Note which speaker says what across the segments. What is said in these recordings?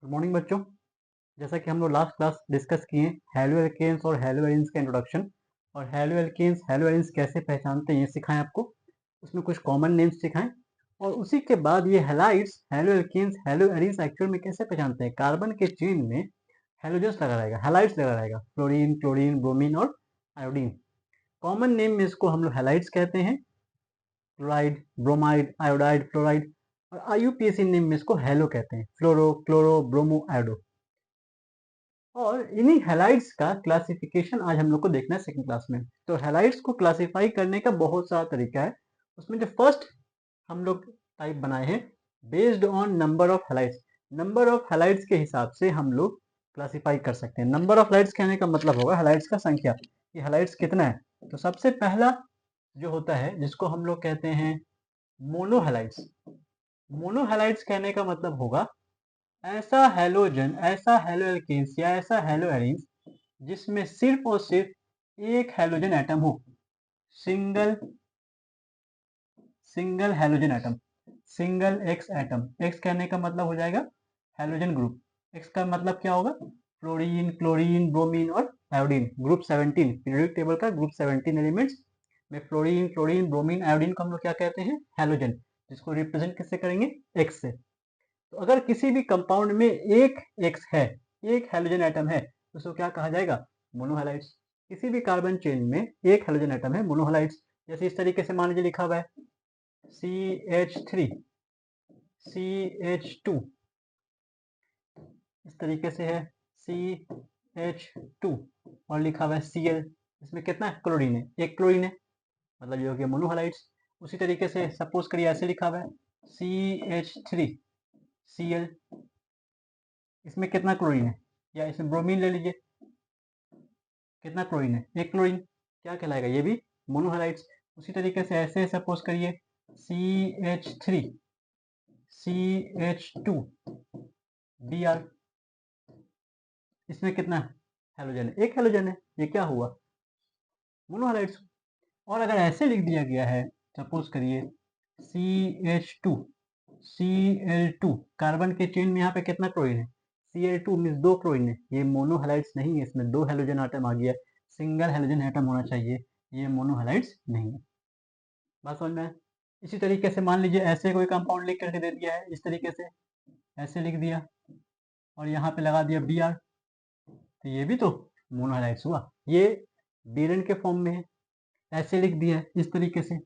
Speaker 1: Good morning बच्चों। जैसा कि हम लोग लास्ट क्लास डिस्कस किए हैलो एल्केन्स और हैलो एरिन्स का इंट्रोडक्शन और हैलो एल्केन्स हैलो एरिन्स कैसे पहचानते हैं ये सिखाएं आपको। उसमें कुछ कॉमन नेम्स सिखाएं और उसी के बाद ये halides halo alkenes halo arenes actual में कैसे पहचानते हैं। कार्बन के चेन में हैलोजन्स लगा रहेगा, हैलाइड्स लगा रहेगा, फ्लोरीन, क्लोरीन, ब्रोमीन और आयोडीन। कॉमन नेम में इसको हम लोग हैलाइड्स कहते हैं, क्लोराइड, ब्रोमाइड, आयोडाइड, फ्लोराइड। और आईयूपीएसी नेम में इसको हैलो कहते हैं, फ्लोरो, क्लोरो, ब्रोमो, आयोडो। और इन्हीं हैलाइड्स का क्लासिफिकेशन आज हम लोग को देखना है सेकंड क्लास में। तो हैलाइड्स को क्लासिफाई करने का बहुत सारा तरीका है। उसमें जो फर्स्ट हम लोग टाइप बनाए हैं based on number of halides. Number of halides के हिसाब से हम लोग क्लासिफाई कर सकते हैं। नंबर ऑफ हैलाइड्स कहने का मतलब होगा हैलाइड्स का संख्या, कि हैलाइड्स कितना है। तो सबसे पहला जो होता है जिसको हम लोग कहते हैं मोनोहैलाइड्स। मोनोहैलाइड्स कहने का मतलब होगा ऐसा हैलोजन, ऐसा हैलो एल्केन्स या ऐसा हैलो एरिन्स जिसमें सिर्फ और सिर्फ एक हैलोजन एटम हो। Single single halogen atom, single x atom. X कहने का मतलब हो जाएगा हैलोजन ग्रुप। एक्स का मतलब क्या होगा? फ्लोरीन, क्लोरीन, ब्रोमीन और आयोडीन। ग्रुप 17 पीरियोडिक टेबल का ग्रुप 17 एलिमेंट्स में फ्लोरीन, क्लोरीन, ब्रोमीन, आयोडीन को हम लोग क्या कहते हैं? हैलोजन, जिसको रिप्रेजेंट किससे करेंगे? एक्स से। तो अगर किसी भी कंपाउंड में एक एक्स है, एक हैलोजन एटम है, तो उसको क्या कहा जाएगा? मोनोहैलाइड्स। किसी भी कार्बन चेन में एक हैलोजन एटम है, मोनोहैलाइड्स। जैसे इस तरीके से मान लीजिए लिखा हुआ है CH3 CH2, इस तरीके से है CH2 और लिखा हुआ है Cl। इसमें कितना क्लोरीन है? एक क्लोरीन है, मतलब ये हो गया मोनोहैलाइड्स। उसी तरीके से सपोज करिए ऐसे लिखा हुआ है CH3 Cl, इसमें कितना क्लोरीन है? या इसमें ब्रोमीन ले लीजिए, कितना क्लोरीन है? एक क्लोरीन, क्या कहलाएगा? ये भी मोनोहैलाइड्स। उसी तरीके से ऐसे सपोज करिए CH3 CH2 Br, इसमें कितना हैलोजन है? एक हैलोजन है, ये क्या हुआ? मोनोहैलाइड्स। और अगर ऐसे लिख दिया गया है, सपोज करिए CH2 Cl2, कार्बन के चेन में यहाँ पे कितना क्लोरीन है? Cl2 मीन्स दो क्लोरीन है, ये मोनोहैलाइड्स नहीं है, इसमें दो हैलोजन आटम आ गया। सिंगल हैलोजन एटम होना चाहिए, ये मोनोहैलाइड्स नहीं है। बात समझ में आया? इसी तरीके से मान लीजिए ऐसे कोई कंपाउंड लिख करके दे दिया है, इस तरीके से ऐसे लिख दिया और यहाँ पे लगा दिया Br, तो ये भी तो मोनोहैलाइड्स हुआ। ये बीरेन के फॉर्म में है, ऐसे लिख दिया है इस तरीके से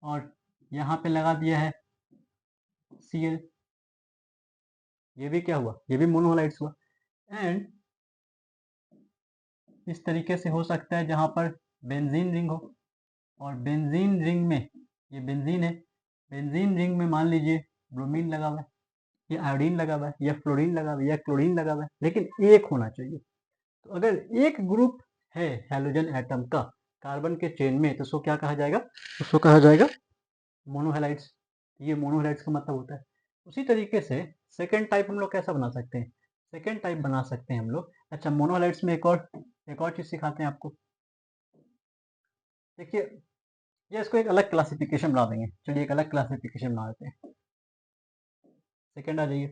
Speaker 1: और यहाँ पे लगा दिया है Cl, ये भी क्या हुआ? ये भी मोनोहैलाइड्स हुआ। एंड इस तरीके से हो सकता है जहाँ पर बेंजीन रिंग हो, और बेंजीन रिंग में ये बेंजीन है, बेंजीन रिंग में मान लीजिए ब्रोमीन लगा हुआ है, या आयोडीन लगा हुआ है, या फ्लोरीन लगा हुआ है, या क्लोरीन लगा हुआ है, लेकिन एक होना चाहिए। तो अगर एक ग्रुप है हैलोजन एटम का कार्बन के चेन में, तो उसको क्या कहा जाएगा? उसको कहा जाएगा मोनोहैलाइड्स। ये मोनोहैलाइड्स का मतलब होता है। उसी तरीके से सेकेंड टाइप हम लोग कैसा बना सकते हैं? सेकेंड टाइप बना सकते हैं हम लोग, अच्छा मोनोहैलाइड्स में एक और चीज सिखाते हैं आपको। देखिए ये इसको एक अलग क्लासिफिकेशन बना देंगे। चलिए एक अलग क्लासिफिकेशन बना देते हैं। सेकेंड आ जाइए।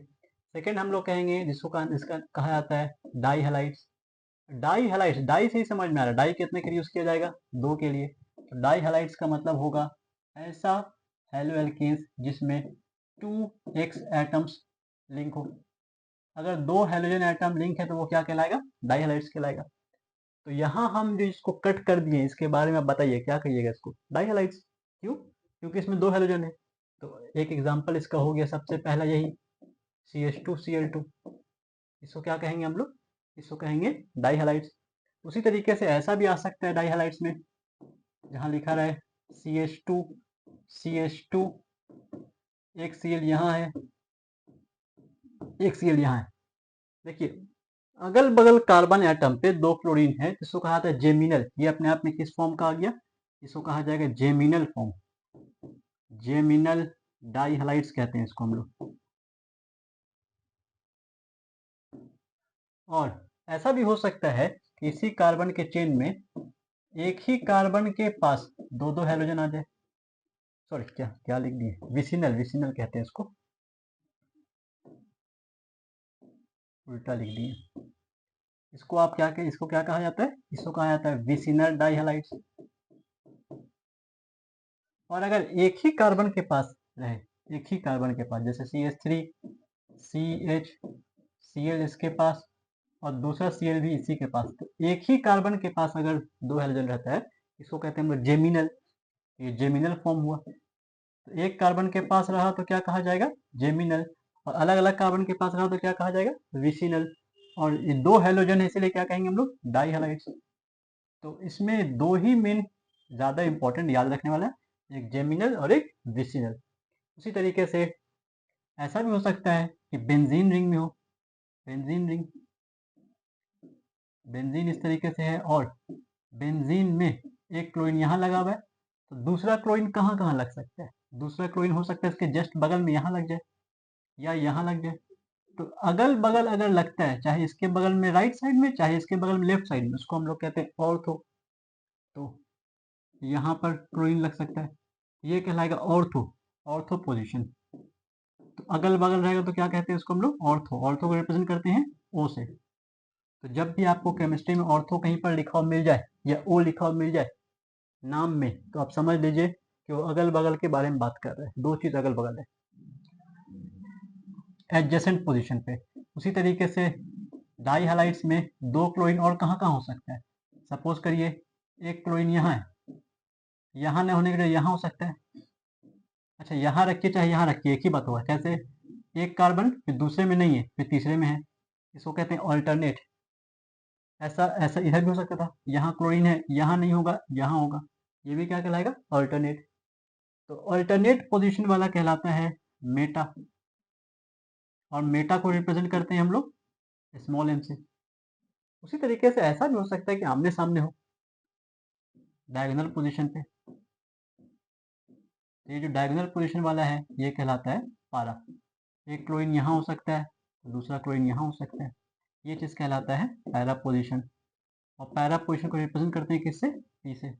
Speaker 1: सेकेंड हम लोग कहेंगे जिसका कहा जाता है di halides. Di halides, di से ही समझ में आ रहा है, डाई कितने के लिए यूज किया जाएगा? दो के लिए। तो डाई हैलाइड्स का मतलब होगा ऐसा हैलो एल्केन्स जिसमें 2x एटम्स लिंक हो। अगर दो हैलोजन एटम लिंक है तो वो क्या कहलाएगा? डाई हैलाइड्स कहलाएगा। तो यहाँ हम जो इसको कट कर दिए, इसके बारे में आप बताइए क्या कहिएगा इसको? Di halides. क्यों? क्योंकि इसमें दो हैलोजन है। तो एक एग्जांपल इसका हो गया सबसे पहला यही CH2Cl2, इसको क्या कहेंगे हम लोग? इसको कहेंगे डाई हैलाइड्स। उसी तरीके से ऐसा भी आ सकता है डाई हैलाइड्स में, जहाँ लिखा रहे CH2 एक Cl यहाँ है, एक Cl यहाँ है। देखिए अगल बगल कार्बन एटम पे दो क्लोरीन है, इसको कहा जाता है जेमिनल। ये अपने आप में किस फॉर्म का आ गया? इसको कहा जाएगा geminal form, geminal di halides कहते हैं इसको हम लोग। और ऐसा भी हो सकता है कि इसी कार्बन के चेन में एक ही कार्बन के पास दो दो हैलोजन आ जाए। सॉरी क्या क्या लिख दिए? विसिनल, विसिनल कहते हैं इसको। उल्टा लिख दिए। इसको आप इसको क्या कहा जाता है? इसको कहा जाता है विसिनल डाइहैलाइड्स। और अगर एक ही कार्बन के पास रहे, एक ही कार्बन के पास, जैसे CH3 CH Cl इसके पास और दूसरा Cl भी इसी के पास, तो एक ही कार्बन के पास अगर दो हेलोजन रहता है, इसको कहते हैं हम लोग जेमिनल। ये जेमिनल फॉर्म हुआ। तो एक कार्बन के पास रहा तो क्या कहा जाएगा? जेमिनल। और अलग अलग कार्बन के पास रहा तो क्या कहा जाएगा? विसिनल। और ये दो हेलोजन है इसलिए क्या कहेंगे हम लोग? डाइहैलाइड्स। तो इसमें दो ही मेन ज़्यादा इंपॉर्टेंट याद रखने वाला है, एक जेमिनल और एक विसिनल। उसी तरीके से ऐसा भी हो सकता है कि बेंजीन रिंग में हो। बेंजीन रिंग, बेंजीन इस तरीके से है और बेंजीन में एक क्लोरीन यहाँ लगा हुआ है, तो दूसरा क्लोरीन कहाँ कहाँ लग सकता है? दूसरा क्लोरीन हो सकता है इसके जस्ट बगल में यहाँ लग जाए या यहाँ लग जाए। तो अगल बगल अगर लगता है, चाहे इसके बगल में राइट साइड में, चाहे इसके बगल में लेफ्ट साइड में, उसको हम लोग कहते हैं ऑर्थो। तो यहाँ पर क्लोरीन लग सकता है, ये कहलाएगा ऑर्थो, ऑर्थो पोजीशन। तो अगल बगल रहेगा तो क्या कहते हैं उसको हम लोग? ऑर्थो। ऑर्थो को रिप्रेजेंट करते हैं ओ से। तो जब भी आपको केमिस्ट्री में ऑर्थो कहीं पर लिखा हुआ मिल जाए या ओ लिखा हुआ मिल जाए नाम में, तो आप समझ लीजिए कि वो अगल बगल के बारे में बात कर रहे हैं। दो चीज अगल बगल है, एडजेसेंट पोजीशन पे। उसी तरीके से डाई हैलाइड्स में दो क्लोरीन और कहाँ कहाँ हो सकता है? सपोज करिए एक क्लोरीन यहाँ है, यहाँ न होने के लिए यहाँ हो सकता है। अच्छा, यहाँ रखिए चाहे यहाँ रखिए, एक ही बात होगा। कैसे? एक कार्बन फिर दूसरे में नहीं है, फिर तीसरे में है, इसको कहते हैं ऑल्टरनेट। ऐसा ऐसा इधर भी हो सकता था, यहाँ क्लोरीन है, यहाँ नहीं होगा, यहाँ होगा, ये भी क्या कहलाएगा? ऑल्टरनेट। तो ऑल्टरनेट पोजीशन वाला कहलाता है मेटा। और मेटा को रिप्रेजेंट करते हैं हम लोग स्मॉल एम से। उसी तरीके से ऐसा भी हो सकता है कि आमने सामने हो, डायगोनल पोजीशन पे। ये जो डायगोनल पोजीशन वाला है ये कहलाता है पारा। एक क्लोरीन यहाँ हो सकता है, दूसरा क्लोरीन यहाँ हो सकता है, ये चीज कहलाता है पैरा पोजीशन। और पैरा पोजीशन को रिप्रेजेंट करते हैं किससे? पी से।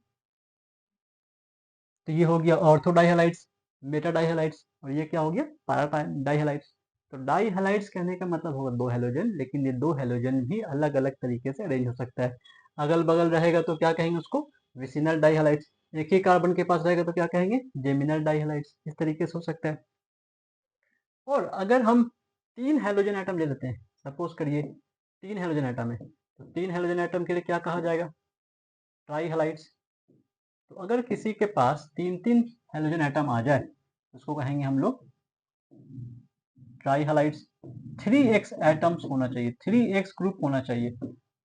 Speaker 1: तो ये हो गया ऑर्थो डाइहैलाइड्स, मेटा डाइहैलाइड्स, और ये क्या हो गया? पैरा डाइहैलाइड्स। तो डाइहैलाइड्स कहने का मतलब होगा दो हेलोजन, लेकिन ये दो हेलोजन भी अलग अलग तरीके से अरेंज हो सकता है। अगल बगल रहेगा तो क्या कहेंगे उसको? विसिनल डाइहैलाइड्स। एक ही कार्बन के पास रहेगा तो क्या कहेंगे? जेमिनल डाइहैलाइड्स। इस तरीके से हो सकता है। और अगर हम तीन हेलोजन एटम ले लेते हैं, सपोज करिए तीन हेलोजन एटम है, तो तीन हेलोजन एटम के लिए क्या कहा जाएगा? ट्राइहैलाइड्स। तो अगर किसी के पास तीन तीन हेलोजन एटम आ जाए, उसको कहेंगे हम लोग ट्राइहैलाइड्स। 3x एटम्स होना चाहिए, 3x ग्रुप होना चाहिए।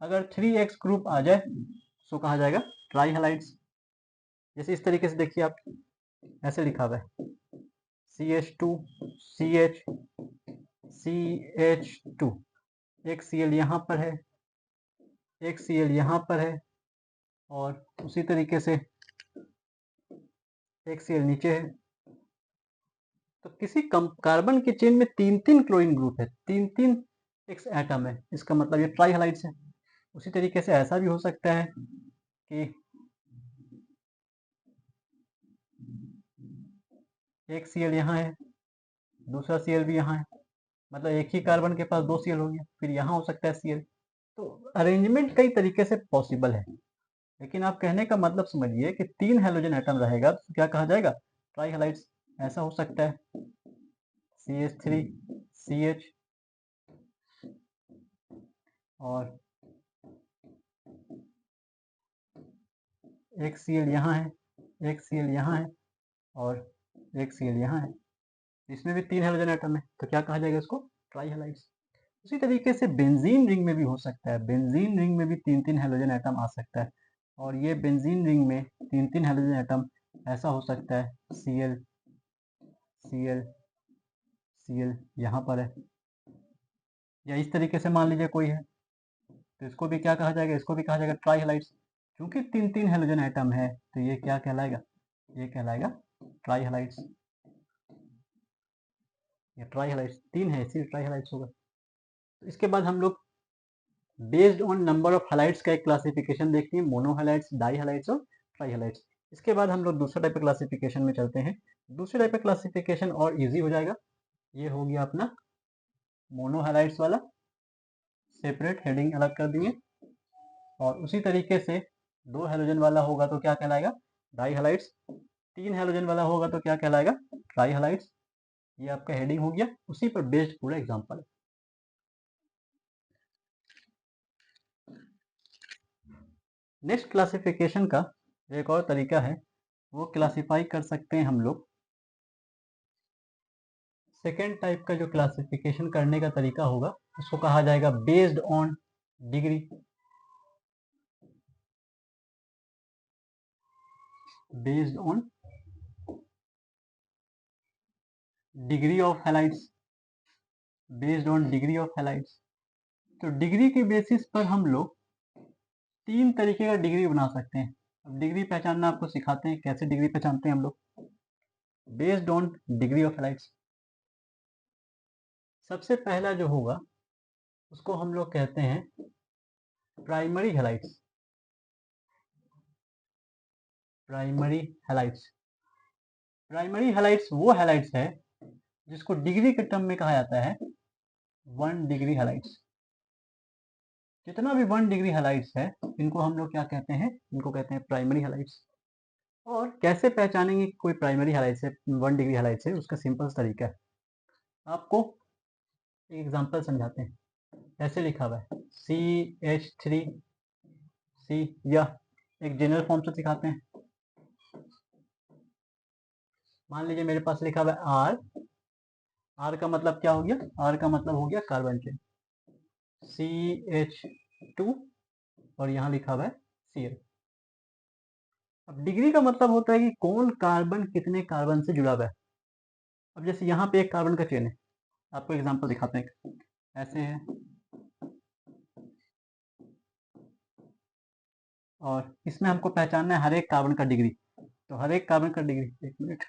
Speaker 1: अगर 3x ग्रुप आ जाए उसको कहा जाएगा ट्राइहैलाइड्स। जैसे इस तरीके से देखिए, आप ऐसे लिखा हुआ है CH2 CH CH2, एक Cl यहाँ पर है, एक Cl यहाँ पर है, और उसी तरीके से एक Cl नीचे है। तो किसी कार्बन के चेन में तीन तीन क्लोरीन ग्रुप है, तीन तीन एक्स एटम है, इसका मतलब ये ट्राइहैलाइड्स है। उसी तरीके से ऐसा भी हो सकता है कि एक Cl यहाँ है, दूसरा Cl भी यहाँ है, मतलब एक ही कार्बन के पास दो Cl हो गया, फिर यहाँ हो सकता है Cl। तो अरेंजमेंट कई तरीके से पॉसिबल है, लेकिन आप कहने का मतलब समझिए कि तीन हेलोजन एटम रहेगा तो क्या कहा जाएगा? ट्राइहैलाइड्स। ऐसा हो सकता है CH3 CH, और एक Cl यहाँ है, एक Cl यहाँ है, और एक Cl यहाँ है, इसमें भी तीन हेलोजन एटम है, तो क्या कहा जाएगा इसको? ट्राइहैलाइड्स। उसी तरीके से बेंजीन रिंग में भी हो सकता है, बेंजीन रिंग में भी तीन तीन हेलोजन एटम आ सकता है, और ये बेंजीन रिंग में तीन तीन हेलोजन एटम ऐसा हो सकता है Cl Cl Cl यहाँ पर है, या इस तरीके से मान लीजिए कोई है, तो इसको भी क्या कहा जाएगा? इसको भी कहा जाएगा ट्राइहैलाइड्स। क्योंकि तीन तीन हेलोजन एटम है तो ये क्या कहलाएगा? ये कहलाएगा ट्राइहैलाइड्स। ये ट्राइहैलाइड्स तीन है इसलिए ट्राइहैलाइड्स होगा। तो इसके बाद हम लोग based on number of halides का एक क्लासिफिकेशन देखते हैं, मोनोहैलाइड्स, डाइहैलाइड्स और ट्राइहैलाइड्स। इसके बाद हम लोग दूसरे टाइप के क्लासिफिकेशन में चलते हैं। दूसरे टाइप का क्लासिफिकेशन और इजी हो जाएगा। ये हो गया अपना मोनोहैलाइड्स वाला, सेपरेट हेडिंग अलग कर दिए। और उसी तरीके से 2 हैलोजन वाला होगा तो क्या कहलाएगा, डाई हैलाइड्स। 3 हैलोजन वाला होगा तो क्या कहलाएगा, ट्राई हैलाइड्स। ये आपका हेडिंग हो गया, उसी पर बेस्ड पूरा एग्जांपल है। नेक्स्ट क्लासिफिकेशन का एक और तरीका है, वो क्लासिफाई कर सकते हैं हम लोग। सेकेंड टाइप का जो क्लासिफिकेशन करने का तरीका होगा उसको कहा जाएगा based on degree. Based on degree of halides. Based on degree of halides. तो डिग्री के बेसिस पर हम लोग 3 तरीके का डिग्री बना सकते हैं। अब डिग्री पहचानना आपको सिखाते हैं, कैसे डिग्री पहचानते हैं हम लोग। Based on degree of halides, सबसे पहला जो होगा उसको हम लोग कहते हैं primary halides. Primary halides. Primary halides वो हैलाइड्स है जिसको डिग्री के टर्म में कहा जाता है 1 डिग्री हैलाइड्स। जितना भी 1 डिग्री हैलाइड्स है इनको हम लोग क्या कहते हैं, इनको कहते हैं प्राइमरी हैलाइड्स। और कैसे पहचानेंगे कोई प्राइमरी हैलाइड्स है, 1 डिग्री हैलाइड्स है, उसका सिंपल तरीका है। आपको एक एग्जांपल समझाते हैं। ऐसे लिखा हुआ है CH3C, या एक जनरल फॉर्म से सिखाते हैं। मान लीजिए मेरे पास लिखा हुआ है R। R का मतलब क्या हो गया, R का मतलब हो गया कार्बन चेन, CH2 और यहाँ लिखा हुआ है Cl। अब डिग्री का मतलब होता है कि कौन कार्बन कितने कार्बन से जुड़ा हुआ है। अब जैसे यहाँ पे एक कार्बन का चेन है, आपको एग्जांपल दिखाते हैं। ऐसे है और इसमें हमको पहचानना है हर एक कार्बन का डिग्री। तो हर एक कार्बन का डिग्री, एक मिनट,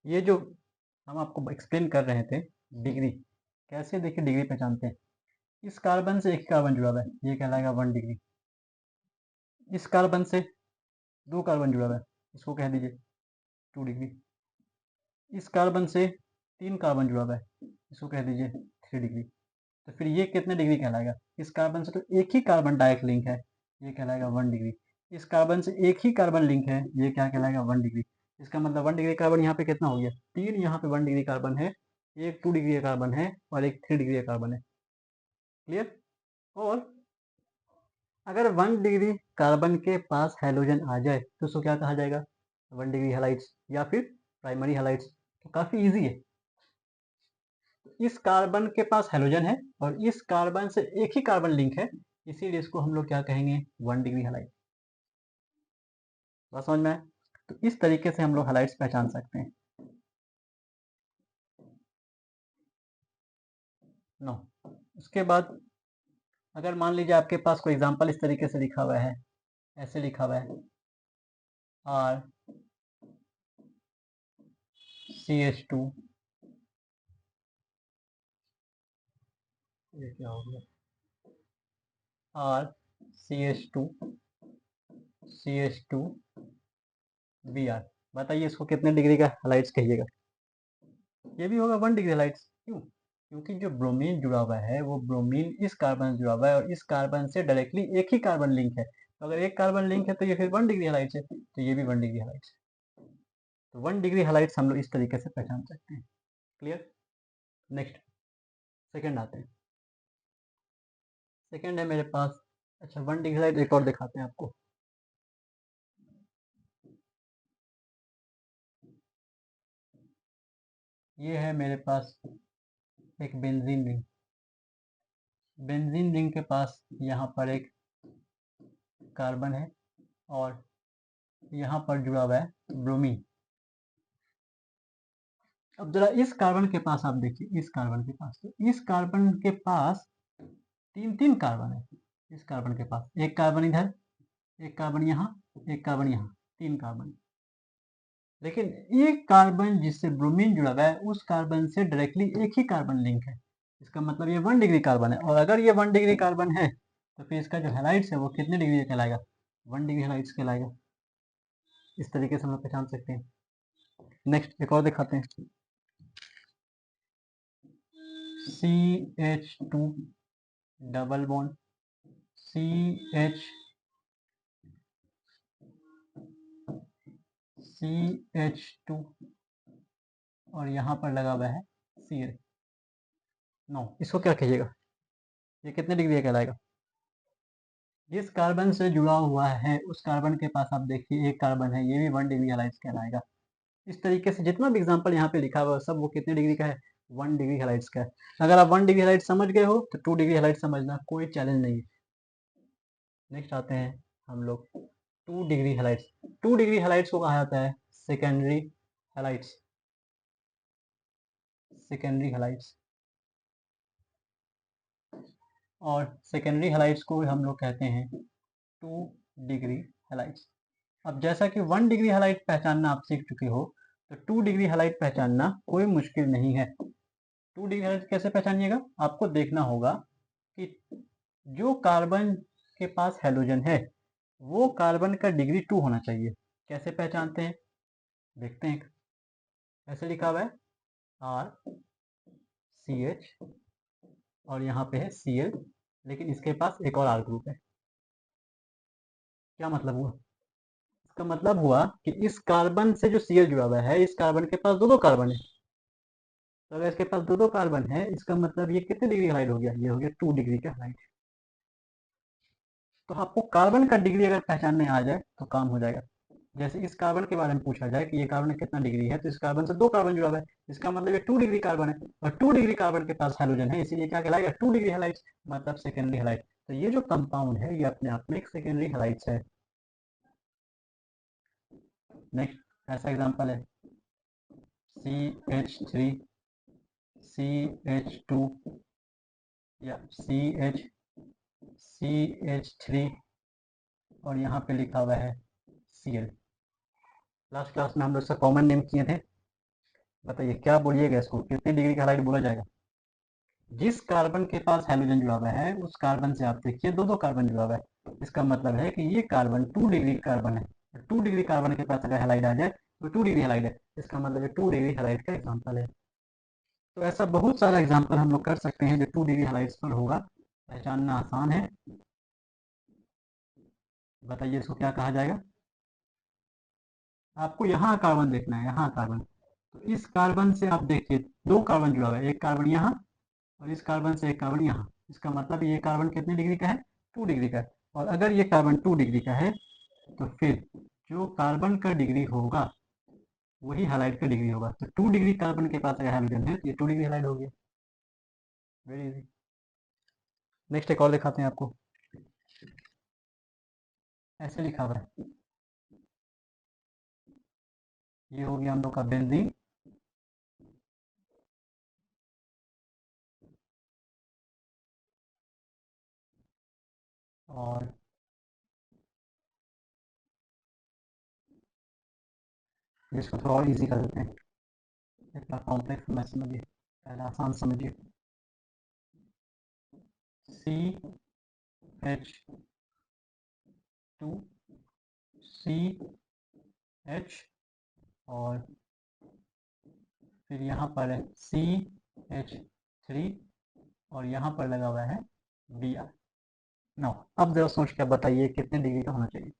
Speaker 1: ये जो हम आपको एक्सप्लेन कर रहे थे डिग्री कैसे, देखिए डिग्री पहचानते हैं। इस कार्बन से एक ही कार्बन जुड़ा हुआ है, ये कहलाएगा 1 डिग्री। इस कार्बन से 2 कार्बन जुड़ा हुआ है, इसको कह दीजिए 2 डिग्री। इस कार्बन से 3 कार्बन जुड़ा हुआ है, इसको कह दीजिए 3 डिग्री। तो फिर ये कितने डिग्री कहलाएगा, इस कार्बन से तो एक ही कार्बन डायरेक्ट लिंक है, ये कहलाएगा 1 डिग्री। इस कार्बन से एक ही कार्बन लिंक है, ये क्या कहलाएगा 1 डिग्री। इसका मतलब 1 डिग्री कार्बन यहाँ पे कितना हो गया, 3 यहाँ पे 1 डिग्री कार्बन है, एक 2 डिग्री का कार्बन है और एक 3 डिग्री का कार्बन है। क्लियर। और अगर 1 डिग्री कार्बन के पास हैलोजन आ जाए तो उसको क्या कहा जाएगा, 1 डिग्री हैलाइड्स या फिर प्राइमरी हैलाइड्स। तो काफी इजी है। इस कार्बन के पास हैलोजन है और इस कार्बन से एक ही कार्बन लिंक है, इसीलिए इसको हम लोग क्या कहेंगे, 1 डिग्री हैलाइड। बात समझ में आए? तो इस तरीके से हम लोग हैलाइड्स पहचान सकते हैं। नो, उसके बाद अगर मान लीजिए आपके पास कोई एग्जांपल इस तरीके से लिखा हुआ है, ऐसे लिखा हुआ है R CH2, ये क्या हो गया, R CH2 CH2 Br। बताइए इसको कितने डिग्री का हैलाइड्स कहिएगा। ये भी होगा 1 डिग्री हैलाइड्स। क्यों, क्योंकि जो ब्रोमीन जुड़ा हुआ है वो ब्रोमीन इस कार्बन से जुड़ा हुआ है और इस कार्बन से डायरेक्टली एक ही कार्बन लिंक है। तो अगर एक कार्बन लिंक है तो ये फिर 1 डिग्री हैलाइड्स है, तो ये भी 1 डिग्री हैलाइड्स है। तो 1 डिग्री हैलाइड्स हम लोग इस तरीके से पहचान सकते हैं। क्लियर। नेक्स्ट सेकंड आते हैं। सेकंड है मेरे पास, अच्छा 1 डिग्री हैलाइड एक और दिखाते हैं आपको। ये है मेरे पास एक बेंजीन रिंग। बेंजीन रिंग के पास यहाँ पर एक कार्बन है और यहाँ पर जुड़ा हुआ है ब्रोमीन। अब जरा इस कार्बन के पास आप देखिए, इस कार्बन के पास, तो इस कार्बन के पास 3 कार्बन है। इस कार्बन के पास एक कार्बन इधर, एक कार्बन यहाँ, एक कार्बन यहाँ, 3 कार्बन। लेकिन एक कार्बन जिससे ब्रोमीन जुड़ा हुआ है उस कार्बन से डायरेक्टली एक ही कार्बन लिंक है। इसका मतलब ये 1 डिग्री कार्बन है। और अगर ये 1 डिग्री कार्बन है तो फिर इसका जो हैलाइड्स है वो कितने डिग्री कहलाएगा, 1 डिग्री हैलाइड्स कहलाएगा। इस तरीके से हम लोग पहचान सकते हैं। नेक्स्ट एक और दिखाते हैं। CH2 डबल बॉन्ड CH2 और यहाँ पर लगा हुआ है Cl। नो, इसको क्या कहिएगा, ये कितने डिग्री कहलाएगा? जिस कार्बन से जुड़ा हुआ है उस कार्बन के पास आप देखिए एक कार्बन है, ये भी 1 डिग्री हैलाइड्स कहलाएगा। इस तरीके से जितना भी एग्जांपल यहाँ पे लिखा हुआ है सब वो कितने डिग्री का है? 1 डिग्री हैलाइड्स का है। अगर आप 1 डिग्री हैलाइड्स समझ गए हो तो 2 डिग्री हैलाइड्स समझना कोई चैलेंज नहीं है। नेक्स्ट आते हैं हम लोग 2 डिग्री हैलाइड्स। 2 डिग्री हैलाइड्स को कहा जाता है सेकेंडरी हैलाइड्स। सेकेंडरी हैलाइड्स और सेकेंडरी हैलाइड्स को हम लोग कहते हैं 2 डिग्री हैलाइड्स। अब जैसा कि 1 डिग्री हैलाइड पहचानना आप सीख चुके हो तो 2 डिग्री हैलाइड पहचानना कोई मुश्किल नहीं है। 2 डिग्री हैलाइड कैसे पहचानिएगा? आपको देखना होगा कि जो कार्बन के पास हैलोजन है वो कार्बन का डिग्री 2 होना चाहिए। कैसे पहचानते हैं देखते हैं। ऐसे लिखा हुआ है RCH और यहाँ पे है Cl, लेकिन इसके पास एक और R ग्रुप है। क्या मतलब हुआ? इसका मतलब हुआ कि इस कार्बन से जो Cl जुड़ा हुआ है इस कार्बन के पास दो कार्बन है। तो अगर इसके पास दो कार्बन है इसका मतलब ये कितने डिग्री हैलाइड हो गया? ये हो गया 2 डिग्री का हैलाइड। तो आपको कार्बन का डिग्री अगर पहचानने आ जाए तो काम हो जाएगा। जैसे इस कार्बन के बारे में पूछा जाए कि ये कार्बन कितना डिग्री है तो इस कार्बन से दो कार्बन जुड़ा हुआ है, इसका मतलब ये 2 डिग्री कार्बन है और 2 डिग्री कार्बन के पास हैलोजन है, इसीलिए क्या कहलाएगा? 2 डिग्री हैलाइड, मतलब सेकेंडरी हैलाइड। तो ये जो कंपाउंड है ये अपने आप में एक सेकेंडरी हैलाइड है। नेक्स्ट ऐसा एग्जांपल है CH3 CH2 या CH3 और यहाँ पे लिखा हुआ है Cl। लास्ट क्लास में हम लोग इसका कॉमन नेम किए थे। बताइए क्या बोलिएगा, इसको कितने डिग्री का हैलाइड बोला जाएगा? जिस कार्बन के पास हैलोजन जुड़ा हुआ है उस कार्बन से आप देखिए दो कार्बन जुड़ा हुआ है, इसका मतलब है कि ये कार्बन 2 डिग्री कार्बन है। 2 डिग्री कार्बन के पास अगर हैलाइड आ जाए तो 2 डिग्री हैलाइड है, इसका मतलब 2 डिग्री हैलाइड का एग्जाम्पल है। तो ऐसा बहुत सारा एग्जाम्पल हम लोग कर सकते हैं जो 2 डिग्री हैलाइड्स पर होगा। पहचानना आसान है। बताइए इसको क्या कहा जाएगा? आपको यहाँ कार्बन देखना है, यहाँ कार्बन। तो इस कार्बन से आप देखिए दो कार्बन जुड़ा हुआ है, एक कार्बन यहाँ और इस कार्बन से एक कार्बन यहाँ, इसका मतलब ये कार्बन कितने डिग्री का है? 2 डिग्री का है। और अगर ये कार्बन 2 डिग्री का है तो फिर जो कार्बन का डिग्री होगा वही हैलाइड का डिग्री होगा। तो 2 डिग्री कार्बन के पास अगर हाइड्रोजन है तो ये 2 डिग्री हैलाइड हो गया। Very easy. नेक्स्ट एक और दिखाते हैं आपको। ऐसे लिखा हुआ है, ये हो गया हम लोग का बेंजीन और इसको थोड़ा और इजी कर देते हैं। इतना कॉम्प्लेक्स मत समझिए, पहले आसान समझिए। CH2 CH और फिर यहाँ पर है CH3 और यहाँ पर लगा हुआ है Br। नो, अब जरा सोच के बताइए कितने डिग्री का होना चाहिए?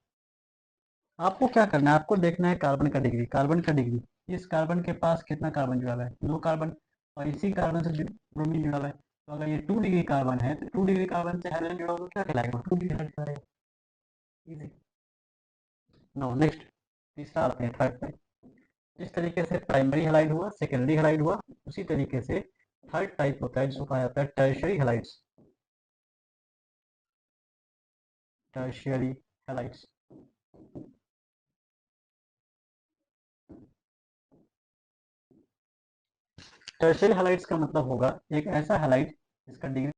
Speaker 1: आपको क्या करना है, आपको देखना है कार्बन का डिग्री। कार्बन का डिग्री, इस कार्बन के पास कितना कार्बन जुड़ा हुआ है? दो कार्बन, और इसी कार्बन से ब्रोमीन जुड़ा हुआ है। तो अगर ये 2 डिग्री कार्बन है तो 2 डिग्री कार्बन से हाइड्रोजन जुड़ा हुआ क्या कहलाएगा? 2 degree hydrogen. Easy. No, next तीसरा आते हैं थर्ड टाइप। जिस तरीके से प्राइमरी हैलाइड हुआ, सेकेंडरी हैलाइड हुआ, उसी तरीके से थर्ड टाइप होता है जिसको कहा जाता है tertiary halides. Tertiary halides. Tertiary halides का मतलब होगा एक ऐसा हैलाइड जिसका डिग्री